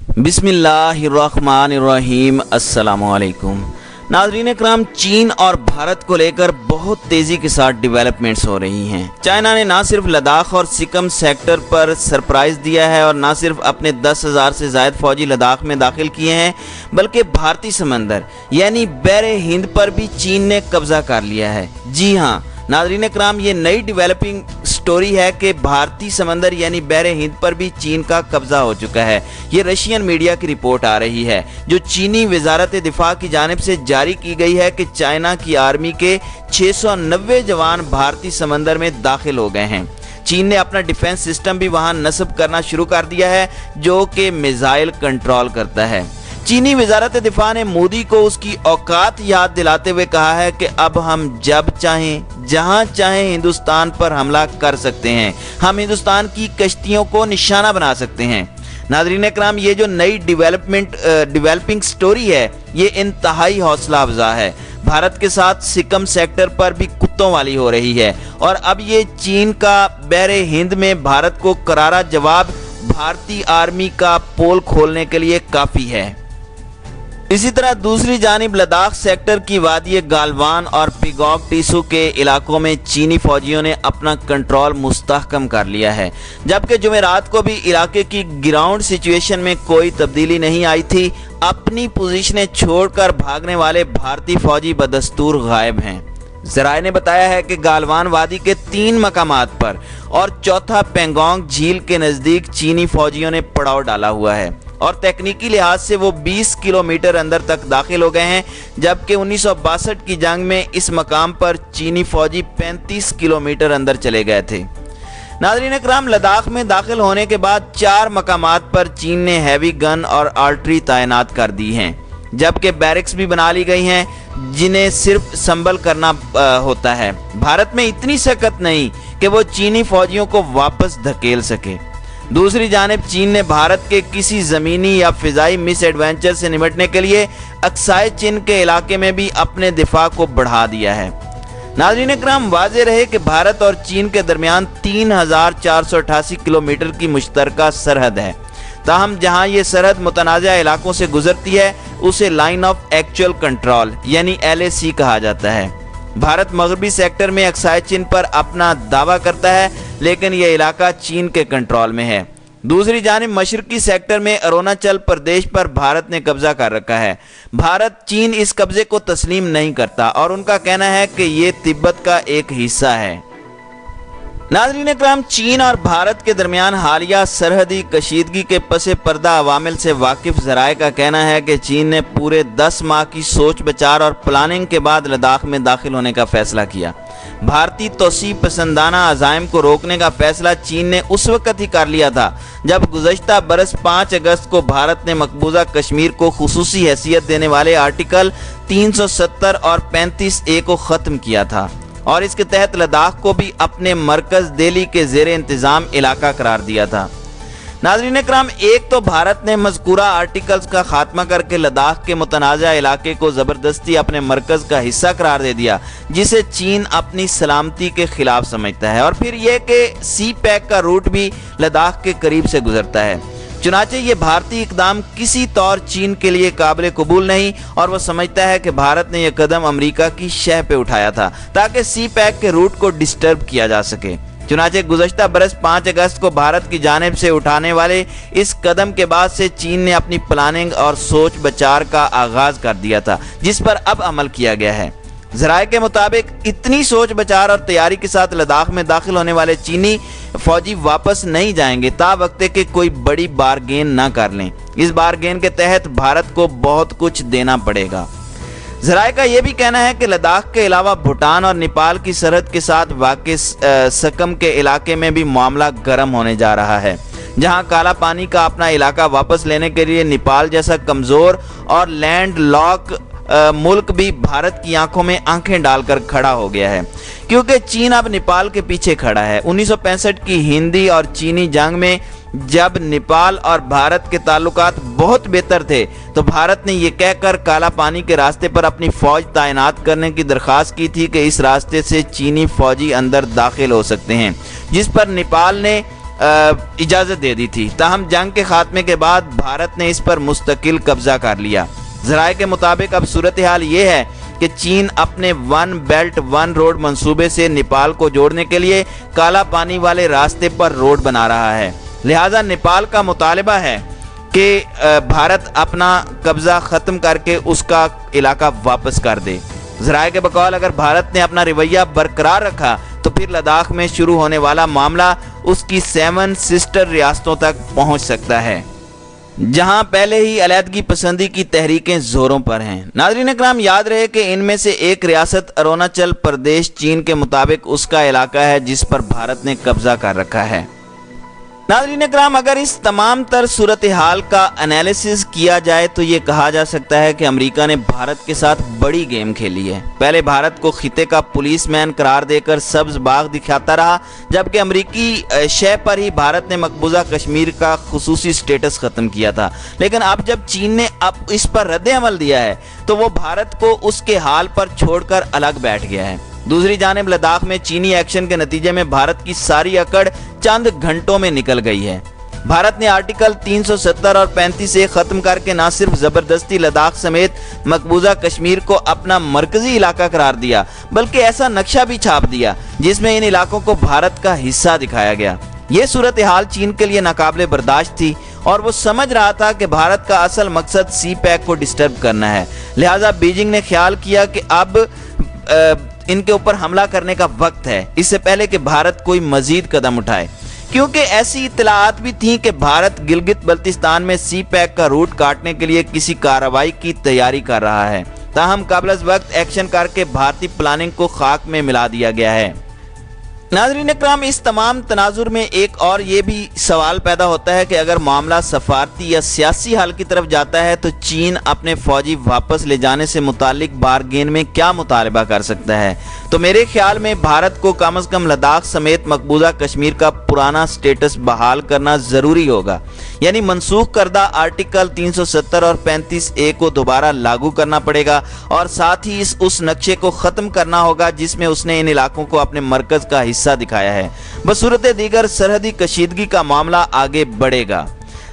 बिस्मिल्लाहिर्रहमानिर्रहीम। अस्सलामुअलैकुम नाज़रीन इकराम, चीन और भारत को लेकर बहुत तेज़ी के साथ डेवलपमेंट्स हो रही हैं। चाइना ने ना सिर्फ लद्दाख और सिक्किम सेक्टर पर सरप्राइज़ दिया है और ना सिर्फ अपने 10,000 से ज़ायद फ़ौजी लद्दाख में दाखिल किए हैं, बल्कि भारतीय समंदर यानी बहरे हिंद पर भी चीन ने कब्ज़ा कर लिया है। जी हाँ नाज़रीन इकराम, ये नई डेवलपिंग स्टोरी है कि भारतीय समंदर यानी बहरे हिंद पर भी चीन का कब्जा हो चुका है। ये रशियन मीडिया की रिपोर्ट आ रही है जो चीनी वजारत दिफा की जानिब से जारी की गई है कि चाइना की आर्मी के 690 जवान भारतीय समंदर में दाखिल हो गए हैं। चीन ने अपना डिफेंस सिस्टम भी वहां नस्ब करना शुरू कर दिया है जो कि मिसाइल कंट्रोल करता है। चीनी वजारत दिफा ने मोदी को उसकी औकात याद दिलाते हुए कहा है कि अब हम जब चाहें जहां चाहें हिंदुस्तान पर हमला कर सकते हैं, हम हिंदुस्तान की कश्तियों को निशाना बना सकते हैं। नाज़रीन इकराम, ये जो नई डेवलपिंग स्टोरी है ये इंतहाई हौसला अफजा है। भारत के साथ सिक्किम सेक्टर पर भी कुत्तों वाली हो रही है और अब ये चीन का बहरे हिंद में भारत को करारा जवाब भारतीय आर्मी का पोल खोलने के लिए काफ़ी है। इसी तरह दूसरी जानिब लद्दाख सेक्टर की वादी गालवान और पिगॉक टीसू के इलाकों में चीनी फौजियों ने अपना कंट्रोल मुस्तहकम कर लिया है, जबकि जुमेरात को भी इलाके की ग्राउंड सिचुएशन में कोई तब्दीली नहीं आई थी। अपनी पोजीशनें छोड़कर भागने वाले भारतीय फौजी बदस्तूर गायब हैं। ज़राए ने बताया है कि गालवान वादी के 3 मकामात पर और चौथा पेंगोंग झील के नज़दीक चीनी फौजियों ने पड़ाव डाला हुआ है और तकनीकी लिहाज से वो 20 किलोमीटर अंदर तक दाखिल हो गए हैं, जबकि 1962 की जंग में इस मकाम पर चीनी फौजी 35 किलोमीटर अंदर चले गए थे। नाज़रीन इकराम, लद्दाख में दाखिल होने के बाद 4 मकामात पर चीन ने हैवी गन और आर्टरी तैनात कर दी हैं, जबकि बैरिक्स भी बना ली गई हैं जिन्हें सिर्फ संभल करना होता है। भारत में इतनी सख्त नहीं कि वो चीनी फौजियों को वापस धकेल सके। दूसरी जानिब चीन ने भारत के किसी ज़मीनी या फ़िज़ाई मिस एडवेंचर से निपटने के लिए अक्साई चीन के इलाके में भी अपने दिफा को बढ़ा दिया है। नाज़रीन इकराम, वाज़ेह रहे कि भारत और चीन के दरमियान 3,488 किलोमीटर की मुश्तरका सरहद है। ताहम जहां ये सरहद मुतनाज़ा इलाकों से गुजरती है उसे लाइन ऑफ एक्चुअल कंट्रोल यानी LAC कहा जाता है। भारत मगरबी सेक्टर में अक्साई चीन पर अपना दावा करता है, लेकिन यह इलाका चीन के कंट्रोल में है। दूसरी जानिब मशरकी सेक्टर में अरुणाचल प्रदेश पर भारत ने कब्जा कर रखा है। भारत चीन इस कब्जे को तस्लीम नहीं करता और उनका कहना है कि ये तिब्बत का एक हिस्सा है। नाज़रीन इकराम, चीन और भारत के दरमियान हालिया सरहदी कशीदगी के पसे पर्दा अवामिल से वाकिफ ज़राए का कहना है कि चीन ने पूरे 10 माह की सोच विचार और प्लानिंग के बाद लद्दाख में दाखिल होने का फैसला किया। भारतीय तोसी पसंदाना अज़ाइम को रोकने का फैसला चीन ने उस वक़्त ही कर लिया था जब गुज़श्ता बरस 5 अगस्त को भारत ने मकबूजा कश्मीर को खुसूसी हैसियत देने वाले आर्टिकल 370 और 35A को ख़त्म किया था और इसके तहत लद्दाख को भी अपने मरकज़ दिल्ली के ज़ेरे इंतज़ाम इलाका करार दिया था। नाज़रीन इकराम, एक तो भारत ने मज़कूरा आर्टिकल्स का खात्मा करके लद्दाख के मुतनाज़ा इलाके को ज़बरदस्ती अपने मरकज़ का हिस्सा करार दे दिया, जिसे चीन अपनी सलामती के ख़िलाफ़ समझता है, और फिर यह कि सी पैक का रूट भी लद्दाख के करीब से गुजरता है। चुनाचे ये भारतीय इकदाम किसी तौर चीन के लिए काबिल कबूल नहीं और वह समझता है कि भारत ने यह कदम अमेरिका की शह पे उठाया था ताकि सी पैक के रूट को डिस्टर्ब किया जा सके। चुनाचे गुज़श्ता बरस 5 अगस्त को भारत की जानिब से उठाने वाले इस कदम के बाद से चीन ने अपनी प्लानिंग और सोच विचार का आगाज़ कर दिया था, जिस पर अब अमल किया गया है। ज़राए के मुताबिक इतनी सोच विचार और तैयारी के साथ लद्दाख में दाखिल होने वाले चीनी फौजी वापस नहीं जाएंगे ता वक्त के कोई बड़ी बारगेन ना कर लें। इस बारगेन के तहत भारत को बहुत कुछ देना पड़ेगा। ज़राए का यह भी कहना है कि लद्दाख के अलावा भूटान और नेपाल की सरहद के साथ वाक़ सिक्किम के इलाके में भी मामला गर्म होने जा रहा है, जहां काला पानी का अपना इलाका वापस लेने के लिए नेपाल जैसा कमज़ोर और लैंड लॉक मुल्क भी भारत की आंखों में आंखें डालकर खड़ा हो गया है, क्योंकि चीन अब नेपाल के पीछे खड़ा है। 1965 की हिंदी और चीनी जंग में जब नेपाल और भारत के ताल्लुकात बहुत बेहतर थे तो भारत ने यह कहकर काला पानी के रास्ते पर अपनी फौज तैनात करने की दरख्वास्त की थी कि इस रास्ते से चीनी फौजी अंदर दाखिल हो सकते हैं, जिस पर नेपाल ने इजाज़त दे दी थी। ताहम जंग के खात्मे के बाद भारत ने इस पर मुस्तकिल कब्जा कर लिया। ज़राए के मुताबिक अब सूरत हाल ये है कि चीन अपने वन बेल्ट वन रोड मंसूबे से नेपाल को जोड़ने के लिए काला पानी वाले रास्ते पर रोड बना रहा है। लिहाजा नेपाल का मुतालबा है कि भारत अपना कब्जा ख़त्म करके उसका इलाका वापस कर दे। ज़राए के बकौल अगर भारत ने अपना रवैया बरकरार रखा तो फिर लद्दाख में शुरू होने वाला मामला उसकी 7 सिस्टर रियासतों तक पहुंच सकता है, जहां पहले ही अलहदगी पसंदी की तहरीकें जोरों पर हैं। नाज़रीन इकराम, याद रहे कि इनमें से एक रियासत अरुणाचल प्रदेश चीन के मुताबिक उसका इलाका है जिस पर भारत ने कब्जा कर रखा है। नाज़रीन इकराम, अगर इस तमाम तर सूरत हाल का एनालिसिस किया जाए तो ये कहा जा सकता है कि अमेरिका ने भारत के साथ बड़ी गेम खेली है। पहले भारत को खिते का पुलिसमैन करार देकर सब्ज बाग दिखाता रहा, जबकि अमेरिकी शय पर ही भारत ने मकबूजा कश्मीर का खुसूसी स्टेटस ख़त्म किया था। लेकिन अब जब चीन ने अब इस पर रद्द अमल दिया है तो वो भारत को उसके हाल पर छोड़कर अलग बैठ गया है। दूसरी जानिब लद्दाख में चीनी एक्शन के नतीजे में भारत की सारी अकड़ चंद घंटों में निकल गई है। भारत ने आर्टिकल 370 और 35 से खत्म करके न सिर्फ जबरदस्ती लद्दाख समेत मकबूजा कश्मीर को अपना मरकजी इलाका करार दिया, बल्कि ऐसा नक्शा भी छाप दिया जिसमें इन इलाकों को भारत का हिस्सा दिखाया गया। ये सूरत हाल चीन के लिए नाकाबिले बर्दाश्त थी और वो समझ रहा था कि भारत का असल मकसद सी पैक को डिस्टर्ब करना है। लिहाजा बीजिंग ने ख्याल किया कि अब इनके ऊपर हमला करने का वक्त है, इससे पहले कि भारत कोई मजीद कदम उठाए, क्योंकि ऐसी इत्तलाआत भी थी कि भारत गिलगित बल्तिस्तान में सी पैक का रूट काटने के लिए किसी कार्रवाई की तैयारी कर रहा है। ताहम काबिल वक्त एक्शन करके भारतीय प्लानिंग को खाक में मिला दिया गया है। नाज़रीन इकराम, इस तमाम तनाजुर में एक और ये भी सवाल पैदा होता है कि अगर मामला सफारती या सियासी हल की तरफ जाता है तो चीन अपने फौजी वापस ले जाने से मुतालिक बारगेन में क्या मुतालबा कर सकता है। तो मेरे ख्याल में भारत को कम से कम लद्दाख समेत मकबूजा कश्मीर का पुराना स्टेटस बहाल करना ज़रूरी होगा, यानी मनसूख करदा आर्टिकल 370 और 35A को दोबारा लागू करना पड़ेगा और साथ ही उस नक्शे को ख़त्म करना होगा जिसमें उसने इन इलाकों को अपने मरकज़ का हिस्सा दिखाया है। बसूरत दीगर सरहदी कशीदगी का मामला आगे बढ़ेगा।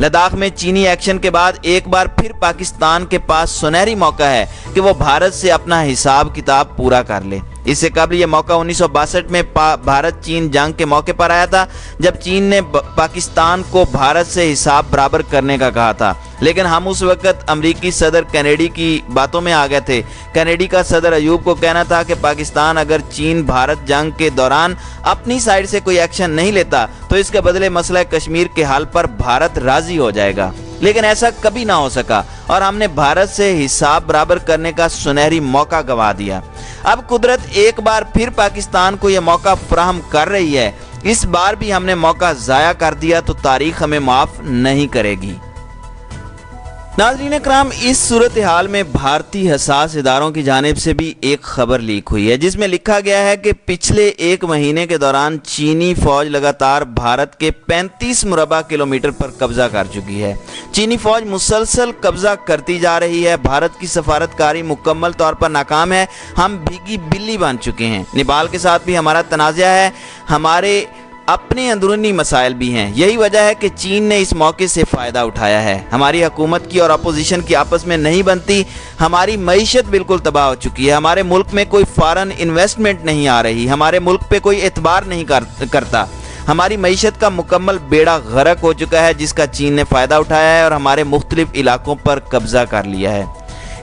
लद्दाख में चीनी एक्शन के बाद एक बार फिर पाकिस्तान के पास सुनहरी मौका है कि वो भारत से अपना हिसाब किताब पूरा कर ले। इससे कबल ये मौका 1962 में भारत चीन जंग के मौके पर आया था, जब चीन ने पाकिस्तान को भारत से हिसाब बराबर करने का कहा था, लेकिन हम उस वक्त अमरीकी सदर कैनेडी की बातों में आ गए थे। कैनेडी का सदर अयूब को कहना था कि पाकिस्तान अगर चीन भारत जंग के दौरान अपनी साइड से कोई एक्शन नहीं लेता तो इसके बदले मसला कश्मीर के हाल पर भारत राजी हो जाएगा, लेकिन ऐसा कभी ना हो सका और हमने भारत से हिसाब बराबर करने का सुनहरी मौका गंवा दिया। अब कुदरत एक बार फिर पाकिस्तान को यह मौका फराहम कर रही है। इस बार भी हमने मौका ज़ाया कर दिया तो तारीख हमें माफ़ नहीं करेगी। नाज़रीन इकराम, इस सूरत हाल में भारतीय हसास इदारों की जानिब से भी एक खबर लीक हुई है जिसमें लिखा गया है कि पिछले एक महीने के दौरान चीनी फौज लगातार भारत के 35 मुरबा किलोमीटर पर कब्जा कर चुकी है। चीनी फौज मुसलसल कब्जा करती जा रही है। भारत की सफारतकारी मुकम्मल तौर पर नाकाम है। हम भीगी बिल्ली बन चुके हैं। नेपाल के साथ भी हमारा तनाज़ा है, हमारे अपने अंदरूनी मसाइल भी हैं। यही वजह है कि चीन ने इस मौके से फ़ायदा उठाया है। हमारी हुकूमत की और अपोजिशन की आपस में नहीं बनती। हमारी मईशत बिल्कुल तबाह हो चुकी है। हमारे मुल्क में कोई फ़ॉरेन इन्वेस्टमेंट नहीं आ रही। हमारे मुल्क पे कोई एतबार नहीं करता। हमारी मईशत का मुकम्मल बेड़ा गर्क हो चुका है जिसका चीन ने फ़ायदा उठाया है और हमारे मुख्तलिफ इलाकों पर कब्जा कर लिया है।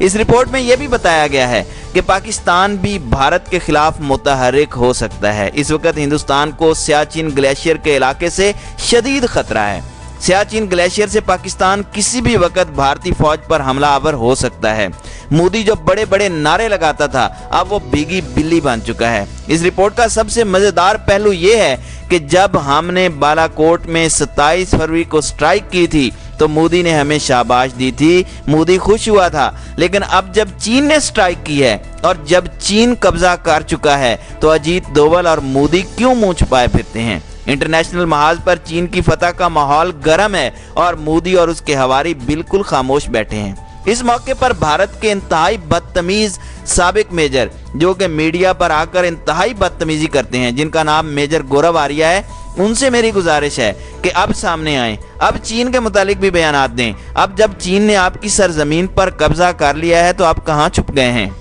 इस रिपोर्ट में यह भी बताया गया है कि पाकिस्तान भी भारत के खिलाफ मुतहर्रिक हो सकता है। इस वक्त हिंदुस्तान को सियाचिन ग्लेशियर के इलाके से शदीद खतरा है। सियाचिन ग्लेशियर से पाकिस्तान किसी भी वक्त भारतीय फौज पर हमलावर हो सकता है। मोदी जो बड़े बड़े नारे लगाता था अब वो भीगी बिल्ली बन चुका है। इस रिपोर्ट का सबसे मज़ेदार पहलू ये है कि जब हमने बालाकोट में 27 फरवरी को स्ट्राइक की थी तो मोदी ने हमें शाबाश दी थी, मोदी खुश हुआ था। लेकिन अब जब चीन ने स्ट्राइक की है और जब चीन कब्जा कर चुका है तो अजीत डोभाल और मोदी क्यों मुंह छुपाए फिरते हैं। इंटरनेशनल महाज पर चीन की फतह का माहौल गर्म है और मोदी और उसके हवारी बिल्कुल खामोश बैठे हैं। इस मौके पर भारत के इंतहाई बदतमीज साबिक मेजर, जो कि मीडिया पर आकर इंतहाई बदतमीजी करते हैं, जिनका नाम मेजर गौरव आर्या है, उनसे मेरी गुजारिश है कि अब सामने आएं, अब चीन के मुतालिक भी बयानात दें। अब जब चीन ने आपकी सरजमीन पर कब्जा कर लिया है तो आप कहां छुप गए हैं?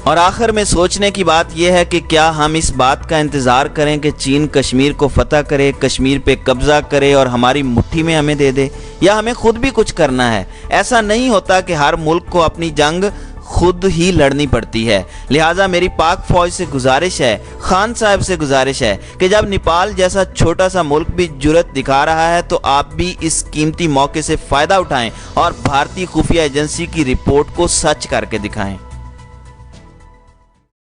और आखिर में सोचने की बात यह है कि क्या हम इस बात का इंतज़ार करें कि चीन कश्मीर को फतह करे, कश्मीर पे कब्ज़ा करे और हमारी मुट्ठी में हमें दे दे, या हमें खुद भी कुछ करना है? ऐसा नहीं होता कि हर मुल्क को अपनी जंग खुद ही लड़नी पड़ती है। लिहाजा मेरी पाक फौज से गुजारिश है, खान साहब से गुजारिश है कि जब नेपाल जैसा छोटा सा मुल्क भी जुर्रत दिखा रहा है तो आप भी इस कीमती मौके से फ़ायदा उठाएं और भारतीय खुफिया एजेंसी की रिपोर्ट को सच करके दिखाएं।